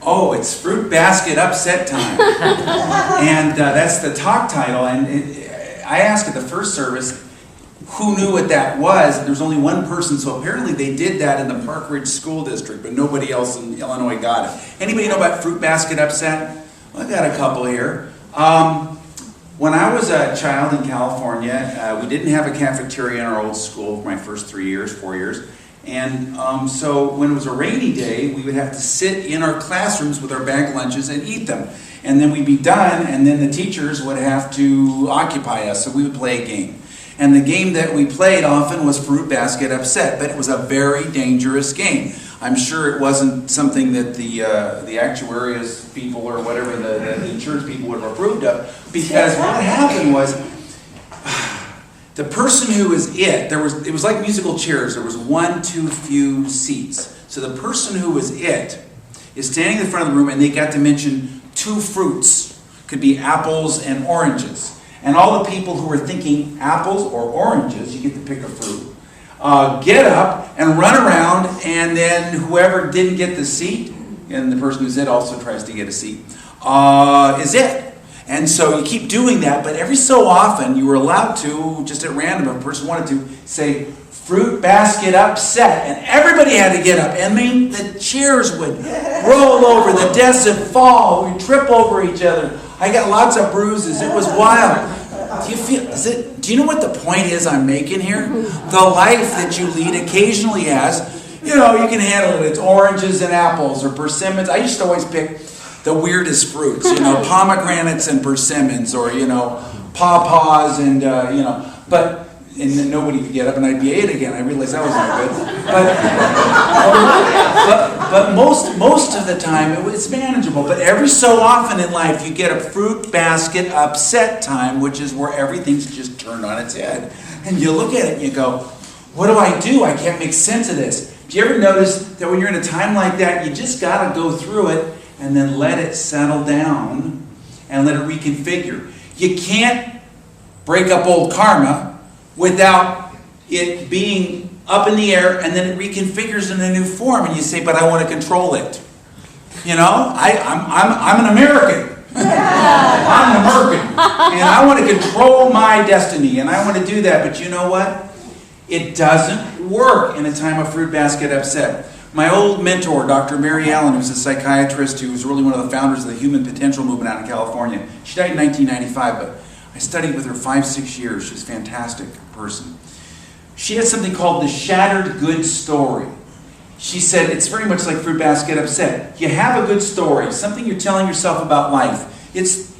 Oh, it's Fruit Basket Upset Time. And that's the talk title. And I asked at the first service who knew what that was. And there was only one person, so apparently they did that in the Park Ridge School District, but nobody else in Illinois got it. Anybody know about Fruit Basket Upset? Well, I've got a couple here. When I was a child in California, we didn't have a cafeteria in our old school for my first 4 years. And so when it was a rainy day, we would have to sit in our classrooms with our bag lunches and eat them. And then we'd be done, and then the teachers would have to occupy us, so we would play a game. And the game that we played often was Fruit Basket Upset, but it was a very dangerous game. I'm sure it wasn't something that the actuarius people or whatever, the insurance people would have approved of, because what happened was, the person who was it was like musical chairs. There was one too few seats. So the person who was it is standing in the front of the room, and they got to mention 2 fruits. Could be apples and oranges. And all the people who were thinking apples or oranges, you get to pick a fruit, get up and run around, and then whoever didn't get the seat, and the person who's it also tries to get a seat, is it. And so you keep doing that, but every so often you were allowed to, just at random, if a person wanted to, say, Fruit Basket Upset, and everybody had to get up. And I mean, the chairs would roll over, the desks would fall, we'd trip over each other. I got lots of bruises. It was wild. Do you know what the point is I'm making here? The life that you lead occasionally has, you can handle it. It's oranges and apples or persimmons. I used to always pick the weirdest fruits, pomegranates and persimmons, or, pawpaws and, and then nobody could get up and I'd be 8 again. I realized that wasn't good. But most of the time it's manageable. But every so often in life you get a Fruit Basket Upset time, which is where everything's just turned on its head. And you look at it and you go, what do? I can't make sense of this. Do you ever notice that when you're in a time like that, you just got to go through it and then let it settle down and let it reconfigure? You can't break up old karma without it being up in the air, and then it reconfigures in a new form, and you say, but I want to control it. I'm an American. I'm an American. And I want to control my destiny, and I want to do that. But you know what? It doesn't work in a time of Fruit Basket Upset. My old mentor, Dr. Mary Allen, who's a psychiatrist who was really one of the founders of the Human Potential Movement out in California. She died in 1995, but I studied with her 5-6 years. She's a fantastic person. She had something called the Shattered Good Story. She said it's very much like Fruit Basket Upset. You have a good story, something you're telling yourself about life. It's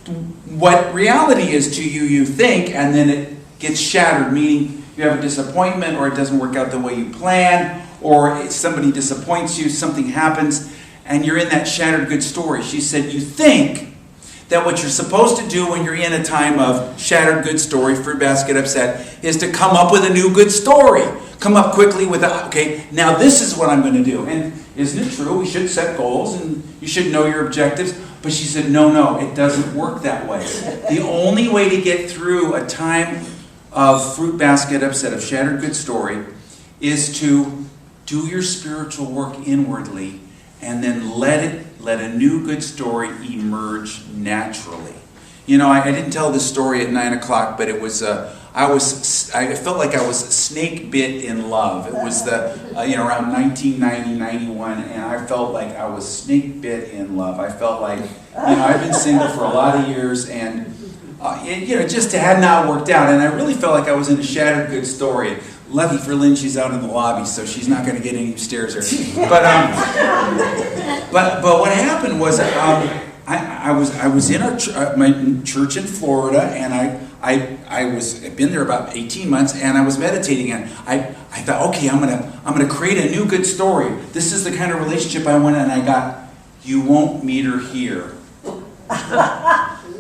what reality is to you, you think, and then it gets shattered, meaning you have a disappointment, or it doesn't work out the way you planned, or somebody disappoints you, something happens, and you're in that shattered good story. She said you think that what you're supposed to do when you're in a time of shattered good story, Fruit Basket Upset, is to come up with a new good story. Come up quickly with, okay, now this is what I'm going to do. And isn't it true? We should set goals and you should know your objectives. But she said, no, it doesn't work that way. The only way to get through a time of Fruit Basket Upset, of shattered good story, is to do your spiritual work inwardly and then let a new good story emerge naturally. I didn't tell this story at 9 o'clock, but it was, I felt like I was snake bit in love. It was around 1990, 91, and I felt like I was snake bit in love. I felt like, I've been single for a lot of years, and, it just had not worked out, and I really felt like I was in a shattered good story. Lucky for Lynn, she's out in the lobby, so she's not going to get any stairs there. But what happened was I was in my church in Florida, and I'd been there about 18 months, and I was meditating, and I thought, okay, I'm gonna create a new good story. This is the kind of relationship I want, and I got, you won't meet her here.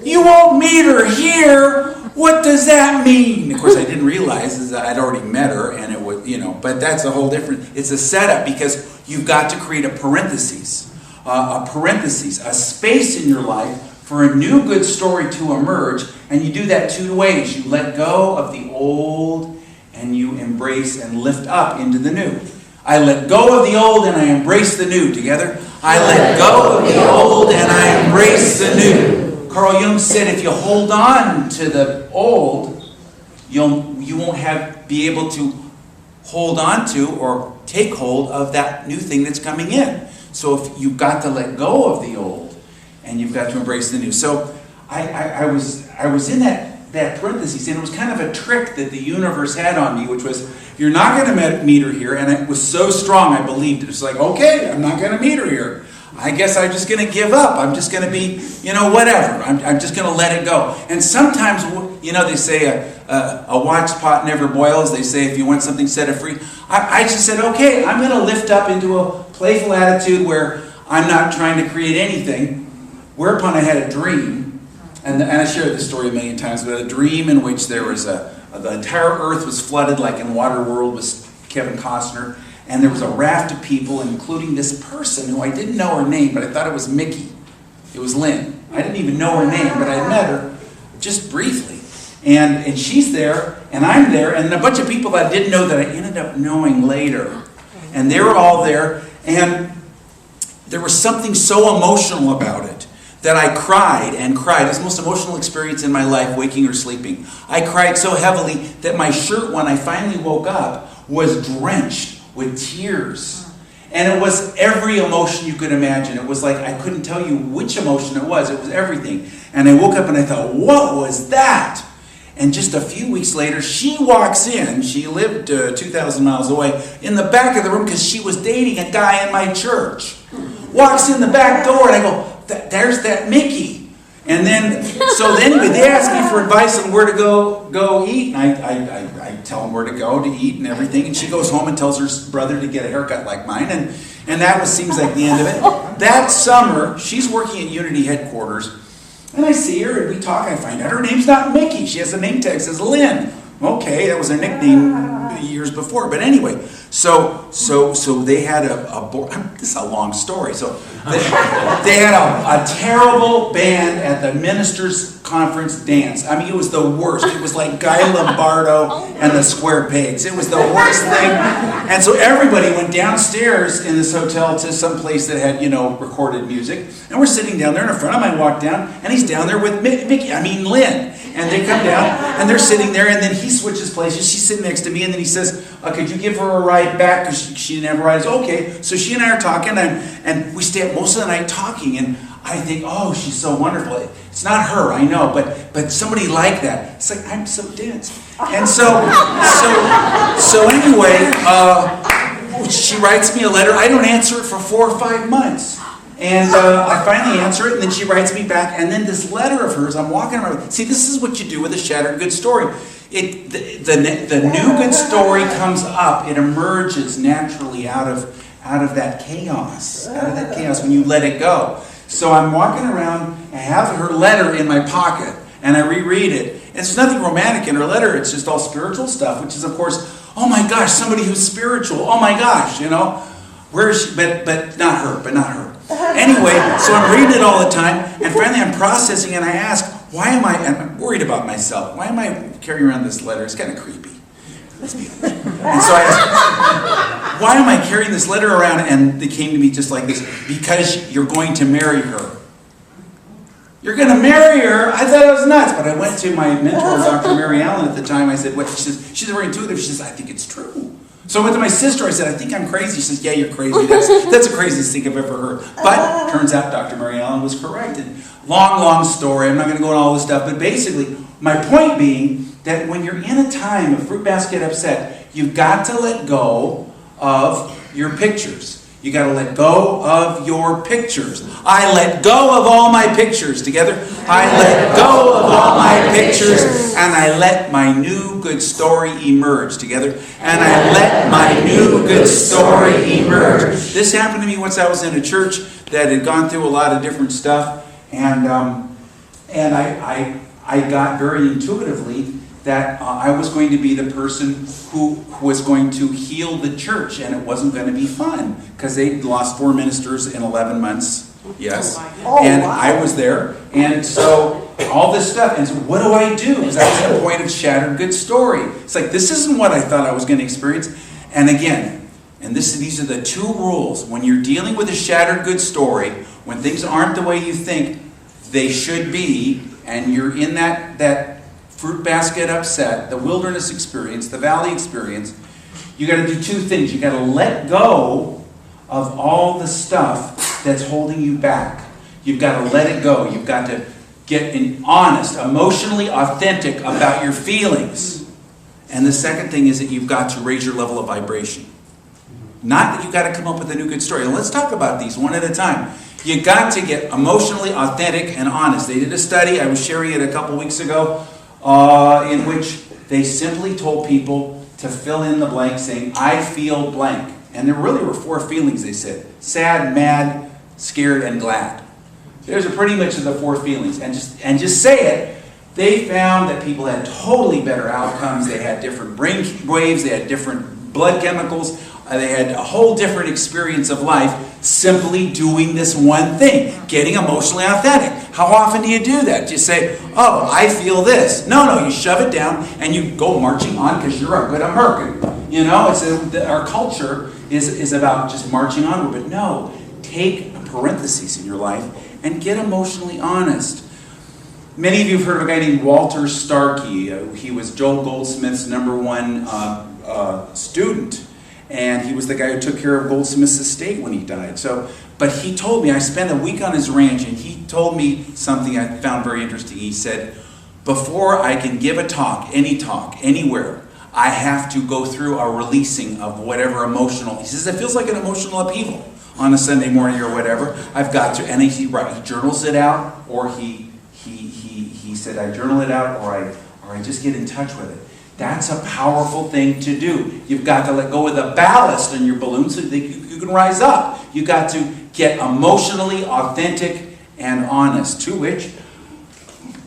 You won't meet her here? What does that mean? Of course, I didn't realize is that I'd already met her, and it was, but that's a whole different, it's a setup, because you've got to create a parenthesis, a space in your life for a new good story to emerge, and you do that 2 ways. You let go of the old, and you embrace and lift up into the new. I let go of the old, and I embrace the new. Together? I let go of the old and I embrace the new. Carl Jung said if you hold on to the old, you won't be able to hold on to or take hold of that new thing that's coming in. So if you've got to let go of the old and you've got to embrace the new. So I was in that parenthesis, and it was kind of a trick that the universe had on me, which was, you're not going to meet her here. And it was so strong, I believed it. It's like, okay, I'm not going to meet her here. I guess I'm just going to give up. I'm just going to be, whatever. I'm just going to let it go. And sometimes, they say a watched pot never boils. They say if you want something, set it free. I just said, okay, I'm going to lift up into a playful attitude where I'm not trying to create anything. Whereupon I had a dream. And I shared this story a million times, but a dream in which there was the entire earth was flooded, like in Waterworld with Kevin Costner, and there was a raft of people, including this person who I didn't know her name, but I thought it was Mickey. It was Lynn. I didn't even know her name, but I met her just briefly. And she's there, and I'm there, and a bunch of people that I didn't know that I ended up knowing later. And they were all there, and there was something so emotional about it that I cried and cried. It was the most emotional experience in my life, waking or sleeping. I cried so heavily that my shirt, when I finally woke up, was drenched with tears. And it was every emotion you could imagine. It was like I couldn't tell you which emotion it was. It was everything. And I woke up and I thought, what was that? And just a few weeks later, she walks in. She lived 2,000 miles away, in the back of the room because she was dating a guy in my church. Walks in the back door and I go, there's that Mickey. And then, so anyway, they asked me for advice on where to go eat. And I tell them where to go to eat and everything. And she goes home and tells her brother to get a haircut like mine. And that seems like the end of it. That summer, she's working at Unity headquarters. And I see her and we talk. I find out her name's not Mickey. She has a name tag that says Lynn. Okay, that was her nickname years before. But anyway, so they had a board. This is a long story. So they had a terrible band at the ministers' conference dance. I mean, it was the worst. It was like Guy Lombardo and the Square Pigs. It was the worst thing. And so everybody went downstairs in this hotel to some place that had, recorded music. And we're sitting down there, and a friend of mine walked down, and he's down there with Lynn. And they come down, and they're sitting there, and then he switches places. She's sitting next to me, and then he says, could you give her a ride back? Because she didn't have a ride. I said, okay. So she and I are talking, and we stay up most of the night talking, and I think, oh, she's so wonderful. It's not her, I know, but somebody like that. It's like, I'm so dense. And so anyway, she writes me a letter. I don't answer it for 4 or 5 months. And I finally answer it, and then she writes me back. And then this letter of hers, I'm walking around. See, this is what you do with a shattered good story. The new good story comes up. It emerges naturally out of that chaos. Out of that chaos when you let it go. So I'm walking around, I have her letter in my pocket, and I reread it. And there's nothing romantic in her letter. It's just all spiritual stuff, which is, of course, oh my gosh, somebody who's spiritual. Oh my gosh, Where is she? But not her. Anyway, so I'm reading it all the time, and finally I'm processing, and I ask, and I'm worried about myself. Why am I carrying around this letter? It's kind of creepy. Let's be honest. And so I asked, why am I carrying this letter around? And they came to me just like this, because you're going to marry her. You're going to marry her? I thought it was nuts. But I went to my mentor, Dr. Mary Allen, at the time. I said, what? She says, she's very intuitive. She says, I think it's true. So I went to my sister. I said, I think I'm crazy. She says, yeah, you're crazy. That's the craziest thing I've ever heard. But turns out Dr. Mary Allen was correct. And long story. I'm not going to go into all this stuff. But basically, my point being that when you're in a time of fruit basket upset, you've got to let go of your pictures. You got to let go of your pictures. I let go of all my pictures. Together. I let go of all my pictures, and I let my new good story emerge. Together. And I let my new good story emerge. This happened to me once I was in a church that had gone through a lot of different stuff, and I got very intuitively that I was going to be the person who was going to heal the church, and it wasn't going to be fun because they lost 4 ministers in 11 months. Yes. And I was there, and so all this stuff, and so what do I do? Because I was at a point of shattered good story. It's like, this isn't what I thought I was going to experience. And again, And these are the two rules. When you're dealing with a shattered good story, when things aren't the way you think they should be, and you're in that fruit basket upset, the wilderness experience, the valley experience, you got to do two things. You got to let go of all the stuff that's holding you back. You've got to let it go. You've got to get honest, emotionally authentic about your feelings. And the second thing is that you've got to raise your level of vibration. Not that you've got to come up with a new good story. Let's talk about these one at a time. You got to get emotionally authentic and honest. They did a study, I was sharing it a couple weeks ago, in which they simply told people to fill in the blank saying, I feel blank. And there really were 4 feelings, they said. Sad, mad, scared, and glad. There's a pretty much of the 4 feelings. And just say it. They found that people had totally better outcomes. They had different brain waves. They had different blood chemicals. They had a whole different experience of life simply doing this one thing, getting emotionally authentic. How often do you do that? Do you say, oh, I feel this? No, you shove it down and you go marching on because you're a good American. You know, our culture is about just marching onward. But no, take parentheses in your life and get emotionally honest. Many of you have heard of a guy named Walter Starkey. He was Joel Goldsmith's #1 student. And he was the guy who took care of Goldsmith's estate when he died. But he told me, I spent a week on his ranch, and he told me something I found very interesting. He said, before I can give a talk, anywhere, I have to go through a releasing of whatever emotional. He says, it feels like an emotional upheaval on a Sunday morning or whatever. I've got to, and he journals it out, or he said, I journal it out, or I just get in touch with it. That's a powerful thing to do. You've got to let go of the ballast in your balloon so that you can rise up. You've got to get emotionally authentic and honest. To which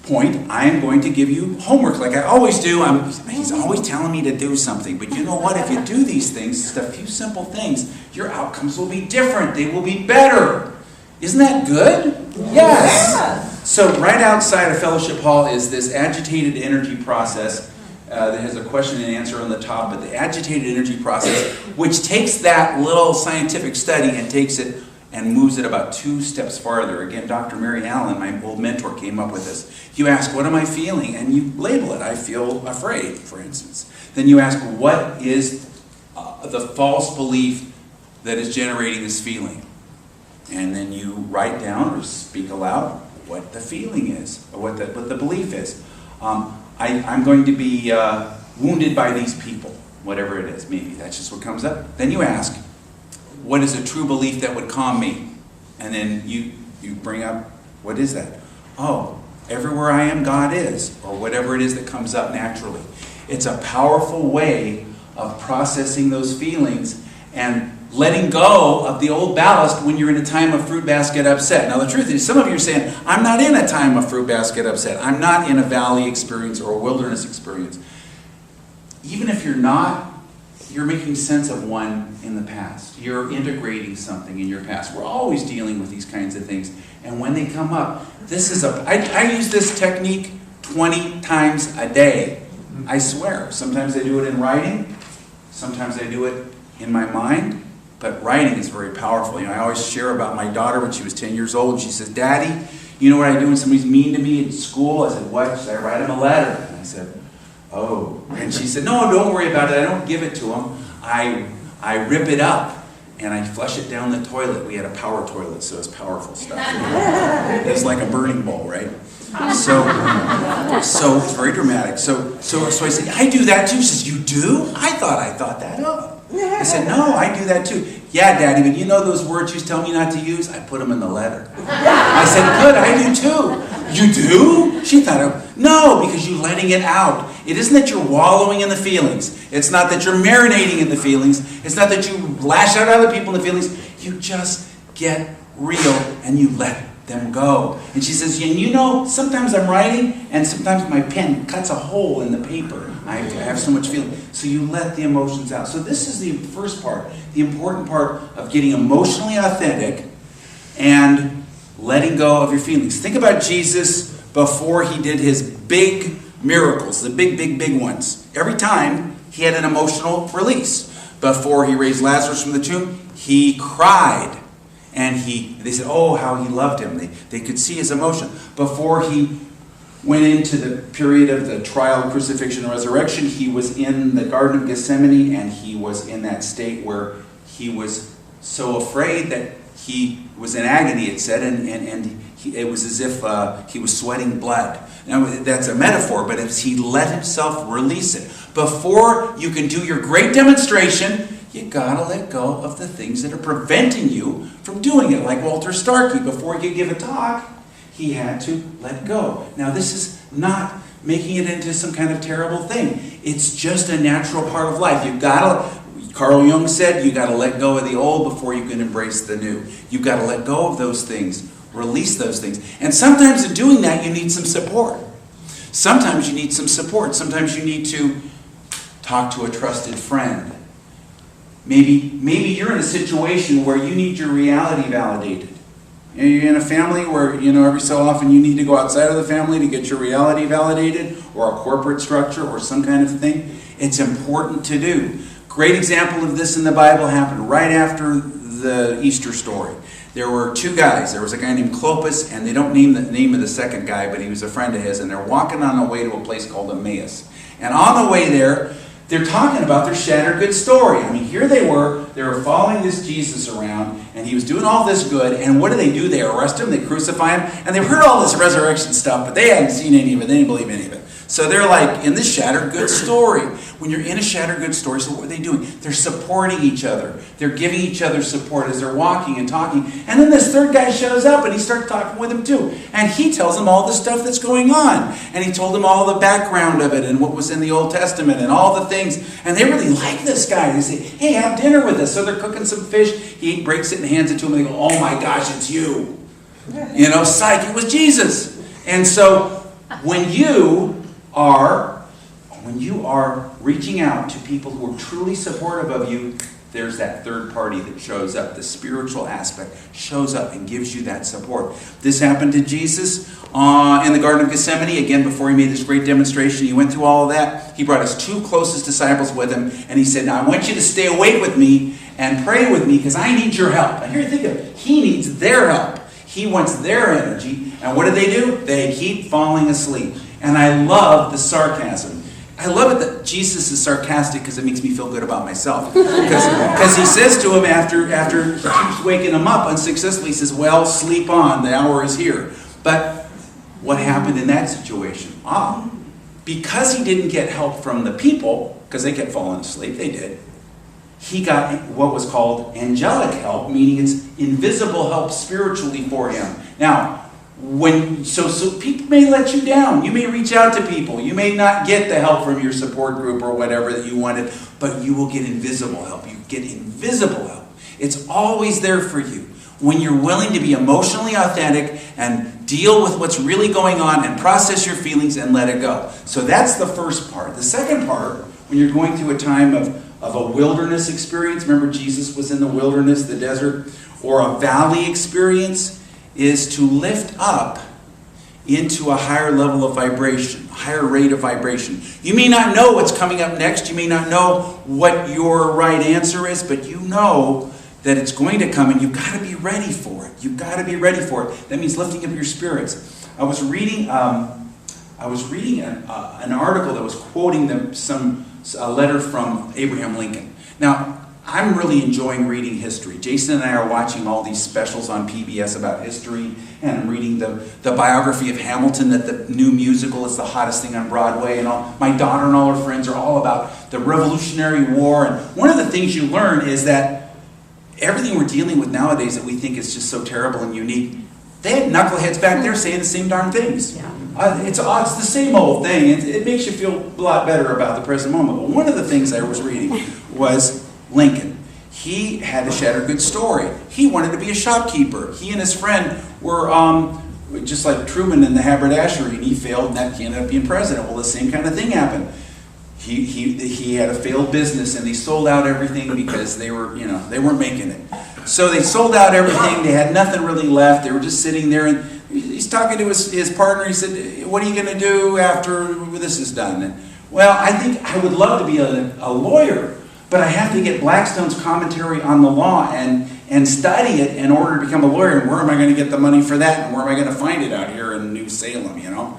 point, I am going to give you homework like I always do. He's always telling me to do something. But you know what? If you do these things, just a few simple things, your outcomes will be different. They will be better. Isn't that good? Yes. Yeah. So right outside of Fellowship Hall is this agitated energy process. That has a question and answer on the top, but the agitated energy process, which takes that little scientific study and takes it and moves it about 2 steps farther. Again, Dr. Mary Allen, my old mentor, came up with this. You ask, what am I feeling? And you label it. I feel afraid, for instance. Then you ask, what is the false belief that is generating this feeling? And then you write down or speak aloud what the feeling is, or what the belief is. I'm going to be wounded by these people, whatever it is, maybe. That's just what comes up. Then you ask, what is a true belief that would calm me? And then you bring up, what is that? Oh, everywhere I am, God is, or whatever it is that comes up naturally. It's a powerful way of processing those feelings and letting go of the old ballast when you're in a time of fruit basket upset. Now the truth is, some of you are saying, I'm not in a time of fruit basket upset. I'm not in a valley experience or a wilderness experience. Even if you're not, you're making sense of one in the past. You're integrating something in your past. We're always dealing with these kinds of things. And when they come up, I use this technique 20 times a day. I swear. Sometimes I do it in writing. Sometimes I do it in my mind. But writing is very powerful. You know, I always share about my daughter when she was 10 years old. And she says, Daddy, you know what I do when somebody's mean to me in school? I said, what? She said, I write them a letter. And I said, oh. And she said, no, don't worry about it. I don't give it to them. I rip it up and I flush it down the toilet. We had a power toilet, so it's powerful stuff. It's like a burning bowl, right? So it's very dramatic. So I say, I do that too. She says, you do? I thought that up. I said, no, I do that too. Yeah, Daddy, but you know those words you tell me not to use? I put them in the letter. I said, good, I do too. You do? She thought, no, because you're letting it out. It isn't that you're wallowing in the feelings. It's not that you're marinating in the feelings. It's not that you lash out at other people in the feelings. You just get real and you let them go. And she says, and you know, sometimes I'm writing and sometimes my pen cuts a hole in the paper. I have so much feeling. So you let the emotions out. So this is the first part, the important part of getting emotionally authentic and letting go of your feelings. Think about Jesus before he did his big miracles, the big ones. Every time he had an emotional release. before he raised Lazarus from the tomb, he cried. And they said, oh, how he loved him. They could see his emotion. Before he went into the period of the trial, crucifixion, and resurrection, he was in the Garden of Gethsemane, and he was in that state where he was so afraid that he was in agony, it said, and it was as if he was sweating blood. Now, that's a metaphor, but as he let himself release it. Before you can do your great demonstration, you gotta let go of the things that are preventing you from doing it. Like Walter Starkey, before he could give a talk, he had to let go. Now, this is not making it into some kind of terrible thing. It's just a natural part of life. Carl Jung said, you gotta let go of the old before you can embrace the new. You gotta let go of those things, release those things. And sometimes in doing that, you need some support. Sometimes you need some support. Sometimes you need to talk to a trusted friend. Maybe you're in a situation where you need your reality validated. You're in a family where, every so often you need to go outside of the family to get your reality validated, or a corporate structure, or some kind of thing. It's important to do. Great example of this in the Bible happened right after the Easter story. There were two guys. There was a guy named Clopas, and they don't name the name of the second guy, but he was a friend of his, and they're walking on the way to a place called Emmaus. And on the way there, they're talking about their shattered good story. I mean, here they were following this Jesus around, and he was doing all this good, and what do? They arrest him, they crucify him, and they've heard all this resurrection stuff, but they hadn't seen any of it, they didn't believe any of it. So they're like, in this shattered good story. When you're in a shattered good story, so what are they doing? They're supporting each other. They're giving each other support as they're walking and talking. And then this third guy shows up, and he starts talking with him too. And he tells them all the stuff that's going on. And he told them all the background of it and what was in the Old Testament and all the things. And they really like this guy. They say, hey, have dinner with us. So they're cooking some fish. He breaks it and hands it to him. And they go, oh my gosh, it's you. Psych, it was Jesus. And so when you are reaching out to people who are truly supportive of you, there's that third party that shows up. The spiritual aspect shows up and gives you that support. This happened to Jesus in the Garden of Gethsemane. Again, before he made this great demonstration, he went through all of that. He brought his two closest disciples with him, and he said, now I want you to stay awake with me and pray with me because I need your help. And here you think of it. He needs their help. He wants their energy. And what do? They keep falling asleep. And I love the sarcasm. I love it that Jesus is sarcastic because it makes me feel good about myself. Because he says to him after he keeps waking him up unsuccessfully, he says, well, sleep on, the hour is here. But what happened in that situation? Because he didn't get help from the people, because they kept falling asleep, they did, he got what was called angelic help, meaning it's invisible help spiritually for him. Now, so people may let you down. You may reach out to people. You may not get the help from your support group or whatever that you wanted, but you will get invisible help. You get invisible help. It's always there for you. When you're willing to be emotionally authentic and deal with what's really going on and process your feelings and let it go. So that's the first part. The second part, when you're going through a time of a wilderness experience, remember Jesus was in the wilderness, the desert, or a valley experience, is to lift up into a higher level of vibration, a higher rate of vibration. You may not know what's coming up next. You may not know what your right answer is, but you know that it's going to come, and you've got to be ready for it. You've got to be ready for it. That means lifting up your spirits. I was reading an article that was quoting a letter from Abraham Lincoln. Now, I'm really enjoying reading history. Jason and I are watching all these specials on PBS about history, and I'm reading the biography of Hamilton, that the new musical is the hottest thing on Broadway, and my daughter and all her friends are all about the Revolutionary War. And one of the things you learn is that everything we're dealing with nowadays that we think is just so terrible and unique, they had knuckleheads back there saying the same darn things. Yeah. It's the same old thing. It makes you feel a lot better about the present moment. But one of the things I was reading was Lincoln. He had a shattered good story. He wanted to be a shopkeeper. He and his friend were just like Truman in the haberdashery, and he failed, and he ended up being president. Well, the same kind of thing happened. He had a failed business, and they sold out everything because they weren't making it. So they sold out everything. They had nothing really left. They were just sitting there, and he's talking to his partner. He said, "What are you going to do after this is done?" And, well, I think I would love to be a lawyer. but I have to get Blackstone's commentary on the law and study it in order to become a lawyer. And where am I going to get the money for that? And where am I going to find it out here in New Salem, you know?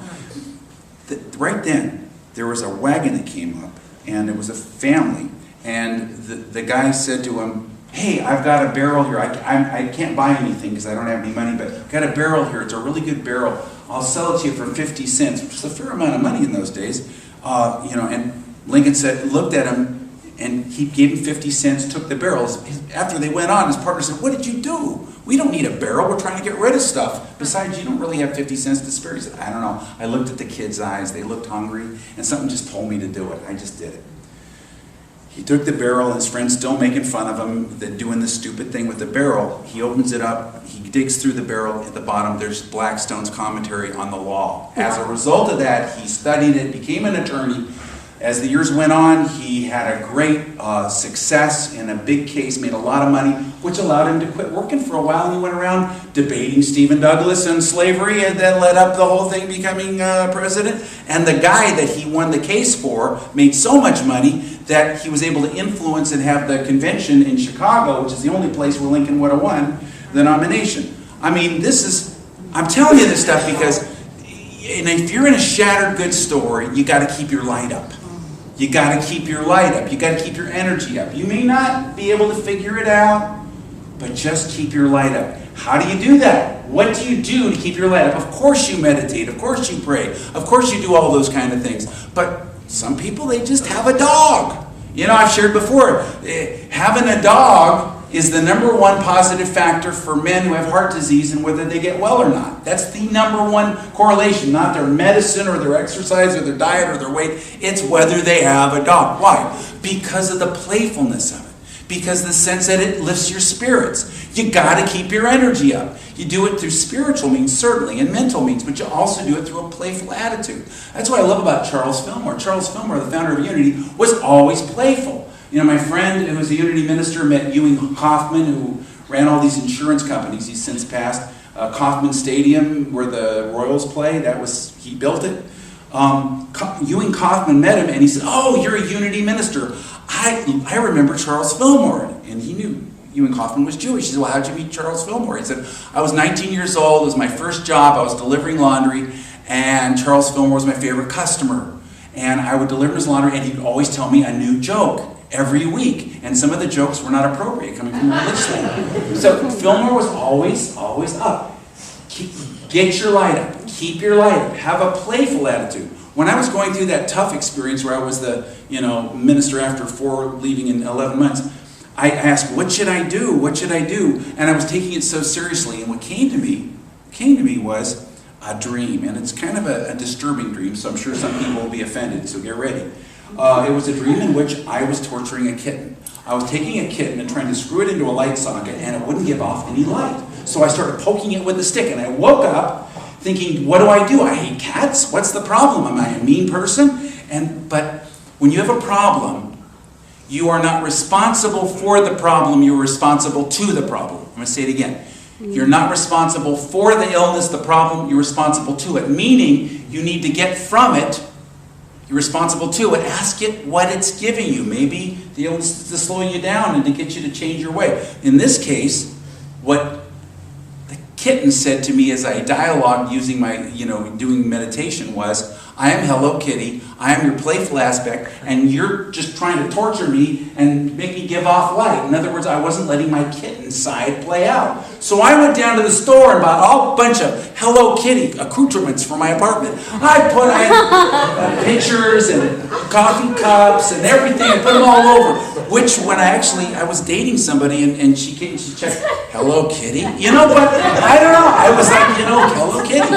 Right then, there was a wagon that came up, and it was a family. And the guy said to him, hey, I've got a barrel here. I can't buy anything because I don't have any money, but I've got a barrel here. It's a really good barrel. I'll sell it to you for 50 cents, which is a fair amount of money in those days. You know, and Lincoln looked at him, and he gave him 50 cents, took the barrels. After they went on, his partner said, what did you do? We don't need a barrel. We're trying to get rid of stuff. Besides, you don't really have 50 cents to spare. He said, I don't know. I looked at the kids' eyes. They looked hungry, and something just told me to do it. I just did it. He took the barrel, and his friend's still making fun of him, doing this stupid thing with the barrel. He opens it up. He digs through the barrel. At the bottom, there's Blackstone's commentary on the law. As a result of that, he studied it, became an attorney. As the years went on, he had a great success in a big case, made a lot of money, which allowed him to quit working for a while, and he went around debating Stephen Douglas and slavery, and then led up the whole thing becoming president. And the guy that he won the case for made so much money that he was able to influence and have the convention in Chicago, which is the only place where Lincoln would have won the nomination. I mean, I'm telling you this stuff because if you're in a shattered goods store, you got to keep your light up. You got to keep your light up. You got to keep your energy up. You may not be able to figure it out, but just keep your light up. How do you do that? What do you do to keep your light up? Of course you meditate. Of course you pray. Of course you do all those kind of things. But some people, they just have a dog. You know, I've shared before, having a dog is the #1 positive factor for men who have heart disease and whether they get well or not. That's the #1 correlation, not their medicine or their exercise or their diet or their weight. It's whether they have a dog. Why? Because of the playfulness of it. Because of the sense that it lifts your spirits. You got to keep your energy up. You do it through spiritual means, certainly, and mental means, but you also do it through a playful attitude. That's what I love about Charles Fillmore. Charles Fillmore, the founder of Unity, was always playful. You know, my friend who was a Unity minister met Ewing Kauffman, who ran all these insurance companies. He's since passed. Kauffman Stadium, where the Royals play, he built it. Ewing Kauffman met him, and he said, oh, you're a Unity minister. I remember Charles Fillmore. And he knew Ewing Kauffman was Jewish. He said, well, how'd you meet Charles Fillmore? He said, I was 19 years old. It was my first job. I was delivering laundry, and Charles Fillmore was my favorite customer. And I would deliver his laundry, and he would always tell me a new joke every week. And some of the jokes were not appropriate, coming from a religious leader. So Fillmore was always up. Get your light up. Keep your light up. Have a playful attitude. When I was going through that tough experience where I was the minister after leaving in 11 months, I asked, what should I do? What should I do? And I was taking it so seriously. And what came to me was a dream. And it's kind of a disturbing dream, so I'm sure some people will be offended, so get ready. It was a dream in which I was torturing a kitten. I was taking a kitten and trying to screw it into a light socket, and it wouldn't give off any light. So I started poking it with a stick, and I woke up thinking, what do? I hate cats. What's the problem? Am I a mean person? But when you have a problem, you are not responsible for the problem. You're responsible to the problem. I'm going to say it again. You're not responsible for the illness, the problem. You're responsible to it. Meaning, you need to get from it. You're responsible to it. Ask it what it's giving you. Maybe the illness is to slow you down and to get you to change your way. In this case, what the kitten said to me as I dialogued using my, doing meditation was, I am Hello Kitty, I am your playful aspect, and you're just trying to torture me and make me give off light. In other words, I wasn't letting my kitten side play out. So I went down to the store and bought a bunch of Hello Kitty accoutrements for my apartment. I had pictures and coffee cups and everything. I put them all over. Which when I was dating somebody and she came, she checked, Hello Kitty? But I don't know. I was like, Hello Kitty.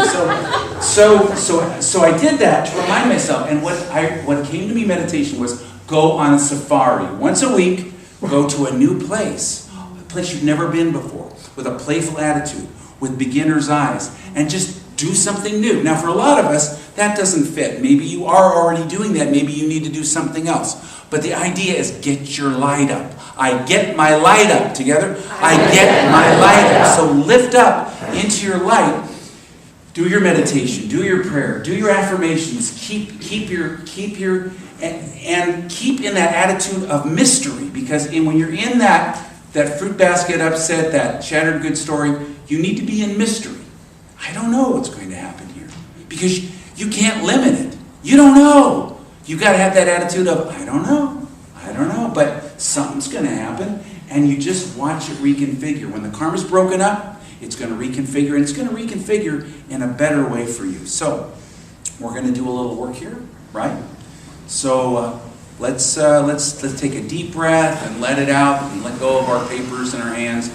So I did that to remind myself. And what came to me meditation was go on a safari. Once a week, go to a new place. A place you've never been before. With a playful attitude. With beginner's eyes. And just do something new. Now for a lot of us, that doesn't fit. Maybe you are already doing that. Maybe you need to do something else. But the idea is get your light up. I get my light up. Together? I get my light up. So lift up into your light. Do your meditation, do your prayer, do your affirmations, keep in that attitude of mystery, because when you're in that fruit basket upset, that shattered good story, you need to be in mystery. I don't know what's going to happen here, because you can't limit it. You don't know. You got to have that attitude of, I don't know, but something's going to happen, and you just watch it reconfigure. When the karma's broken up, it's going to reconfigure, and it's going to reconfigure in a better way for you. So, we're going to do a little work here, right? So, let's take a deep breath and let it out, and let go of our papers in our hands,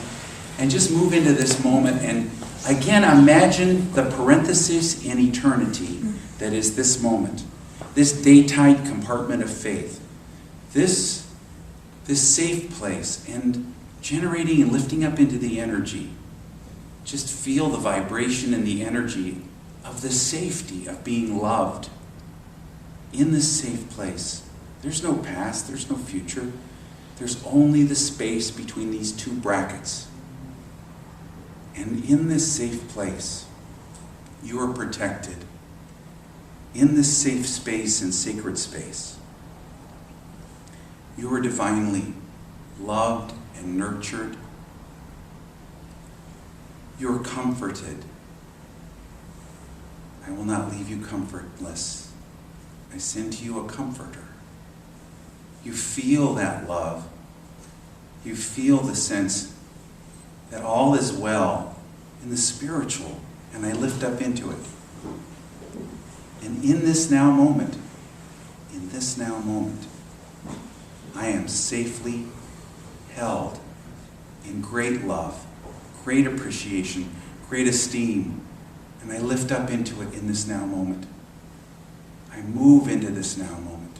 and just move into this moment. And again, imagine the parenthesis in eternity that is this moment, this day-tight compartment of faith, this safe place, and generating and lifting up into the energy. Just feel the vibration and the energy of the safety of being loved in this safe place. There's no past, there's no future. There's only the space between these two brackets. And in this safe place, you are protected. In this safe space and sacred space, you are divinely loved and nurtured. You are comforted. I will not leave you comfortless. I send to you a comforter. You feel that love. You feel the sense that all is well in the spiritual, and I lift up into it. And in this now moment, I am safely held in great love, great appreciation, great esteem, and I lift up into it in this now moment. I move into this now moment.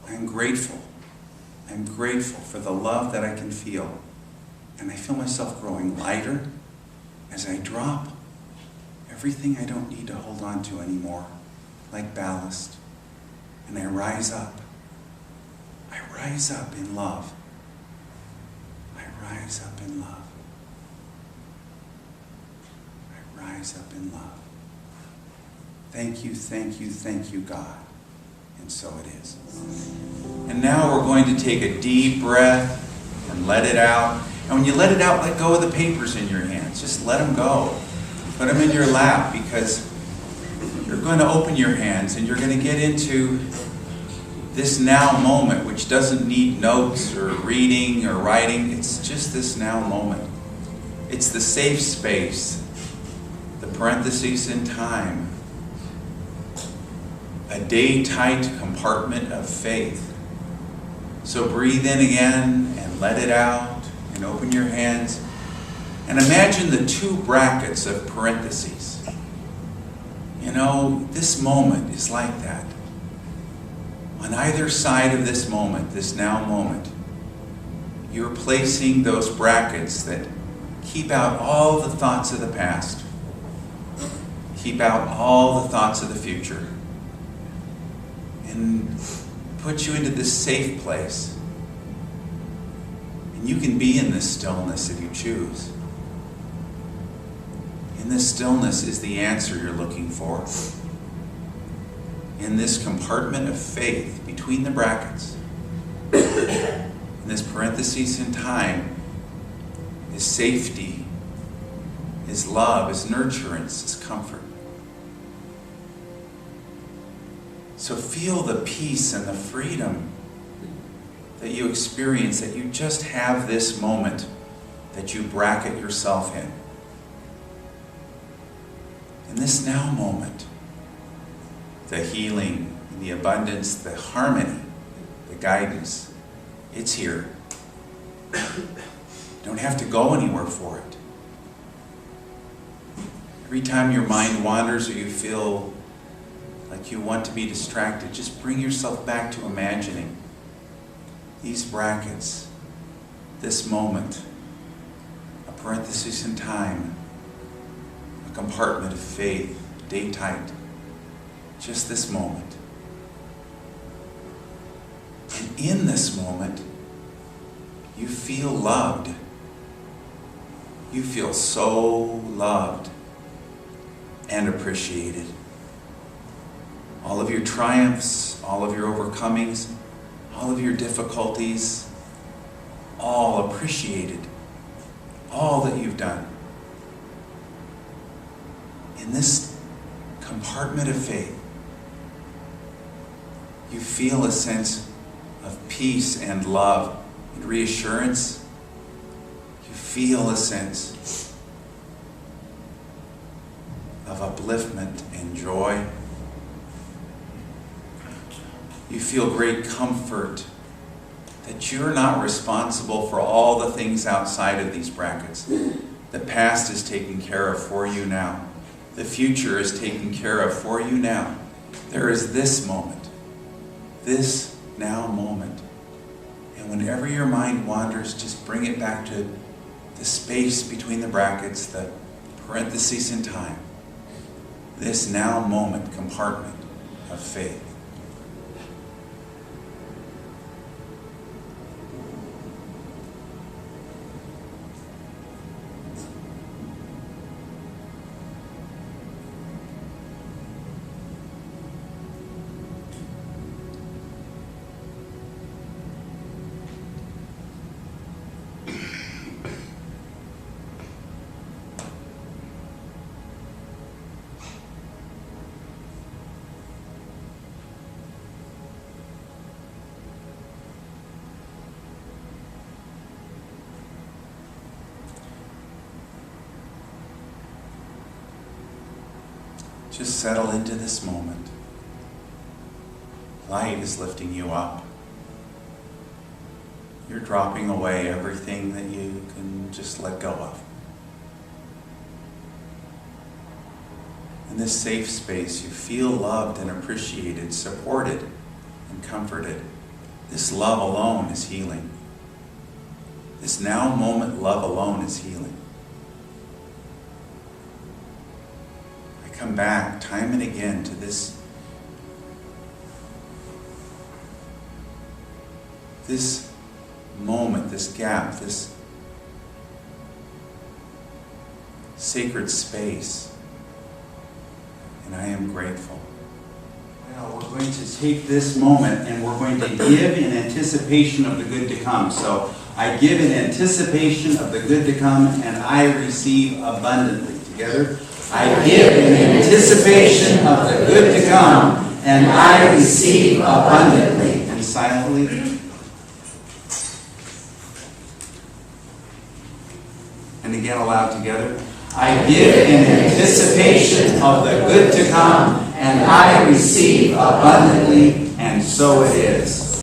I am grateful. I am grateful for the love that I can feel, and I feel myself growing lighter as I drop everything I don't need to hold on to anymore, like ballast, and I rise up. I rise up in love. I rise up in love. I rise up in love. Thank you, thank you, thank you, God. And so it is. And now we're going to take a deep breath and let it out. And when you let it out, let go of the papers in your hands. Just let them go. Put them in your lap, because you're going to open your hands and you're going to get into this now moment, which doesn't need notes or reading or writing. It's just this now moment. It's the safe space, the parentheses in time, a day-tight compartment of faith. So breathe in again and let it out and open your hands. And imagine the two brackets of parentheses. You know, this moment is like that. On either side of this moment, this now moment, you're placing those brackets that keep out all the thoughts of the past, keep out all the thoughts of the future, and put you into this safe place. And you can be in this stillness if you choose. In this stillness is the answer you're looking for. In this compartment of faith between the brackets, in this parentheses in time, is safety, is love, is nurturance, is comfort. So feel the peace and the freedom that you experience, that you just have this moment that you bracket yourself in. In this now moment, the healing, the abundance, the harmony, the guidance, it's here. Don't have to go anywhere for it. Every time your mind wanders or you feel like you want to be distracted, just bring yourself back to imagining these brackets, this moment, a parenthesis in time, a compartment of faith, day tight, just this moment. And in this moment, you feel loved. You feel so loved. and appreciated. All of your triumphs, all of your overcomings, all of your difficulties, all appreciated. All that you've done. In this compartment of faith, you feel a sense of peace and love and reassurance. You feel a sense of upliftment and joy. You feel great comfort that you're not responsible for all the things outside of these brackets. The past is taken care of for you now. The future is taken care of for you now. There is this moment, this now moment. And whenever your mind wanders, just bring it back to the space between the brackets, the parentheses in time. This now moment compartment of faith. Just settle into this moment. Light is lifting you up. You're dropping away everything that you can just let go of. In this safe space, you feel loved and appreciated, supported and comforted. This love alone is healing. This now moment love alone is healing. Come back time and again to this moment, this gap, this sacred space. And I am grateful. Well, we're going to take this moment and we're going to give in anticipation of the good to come. So I give in anticipation of the good to come and I receive abundantly. Together. I give in anticipation of the good to come, and I receive abundantly. And silently. And again aloud together. I give in anticipation of the good to come, and I receive abundantly, and so it is.